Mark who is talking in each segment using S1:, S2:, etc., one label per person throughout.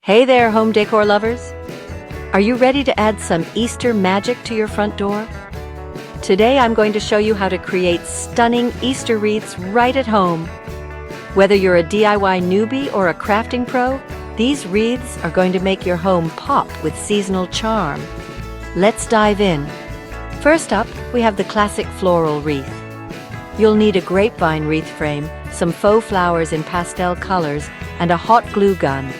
S1: Hey there, home decor lovers! Are you ready to add some Easter magic to your front door? Today I'm going to show you how to create stunning Easter wreaths right at home. Whether you're a DIY newbie or a crafting pro, these wreaths are going to make your home pop with seasonal charm. Let's dive in. First up, we have the classic floral wreath. You'll need a grapevine wreath frame, some faux flowers in pastel colors, and a hot glue gun.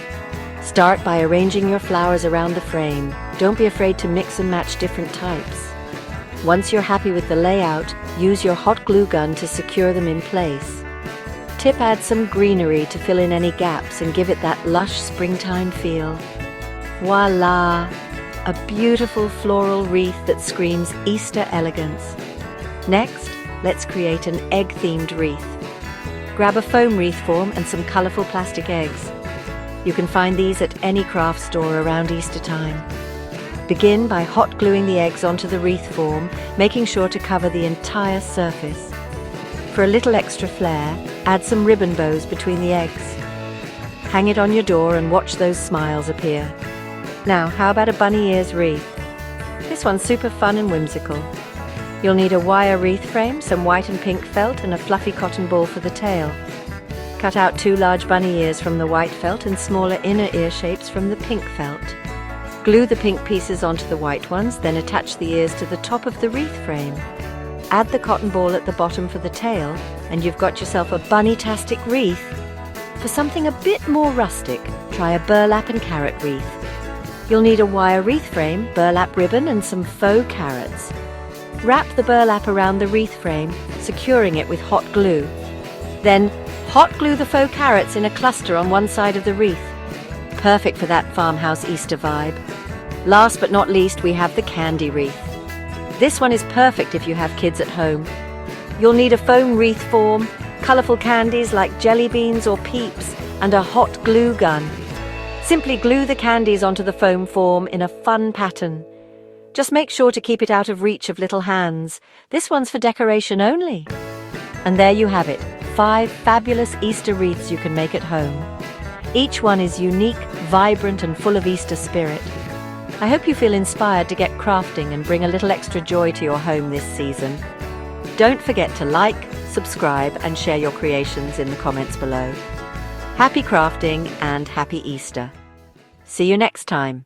S1: Start by arranging your flowers around the frame. Don't be afraid to mix and match different types. Once you're happy with the layout, use your hot glue gun to secure them in place. Tip: add some greenery to fill in any gaps and give it that lush springtime feel. Voila! A beautiful floral wreath that screams Easter elegance. Next, let's create an egg-themed wreath. Grab a foam wreath form and some colorful plastic eggs. You can find these at any craft store around Easter time. Begin by hot gluing the eggs onto the wreath form, making sure to cover the entire surface. For a little extra flair, add some ribbon bows between the eggs. Hang it on your door and watch those smiles appear. Now, how about a bunny ears wreath? This one's super fun and whimsical. You'll need a wire wreath frame, some white and pink felt, and a fluffy cotton ball for the tail. Cut out 2 large bunny ears from the white felt and smaller inner ear shapes from the pink felt. Glue the pink pieces onto the white ones, then attach the ears to the top of the wreath frame. Add the cotton ball at the bottom for the tail, and you've got yourself a bunny-tastic wreath. For something a bit more rustic, try a burlap and carrot wreath. You'll need a wire wreath frame, burlap ribbon, and some faux carrots. Wrap the burlap around the wreath frame, securing it with hot glue. Then, hot glue the faux carrots in a cluster on one side of the wreath. Perfect for that farmhouse Easter vibe. Last but not least, we have the candy wreath. This one is perfect if you have kids at home. You'll need a foam wreath form, colorful candies like jelly beans or peeps, and a hot glue gun. Simply glue the candies onto the foam form in a fun pattern. Just make sure to keep it out of reach of little hands. This one's for decoration only. And there you have it. 5 fabulous Easter wreaths you can make at home. Each one is unique, vibrant, and full of Easter spirit. I hope you feel inspired to get crafting and bring a little extra joy to your home this season. Don't forget to like, subscribe, and share your creations in the comments below. Happy crafting and happy Easter. See you next time.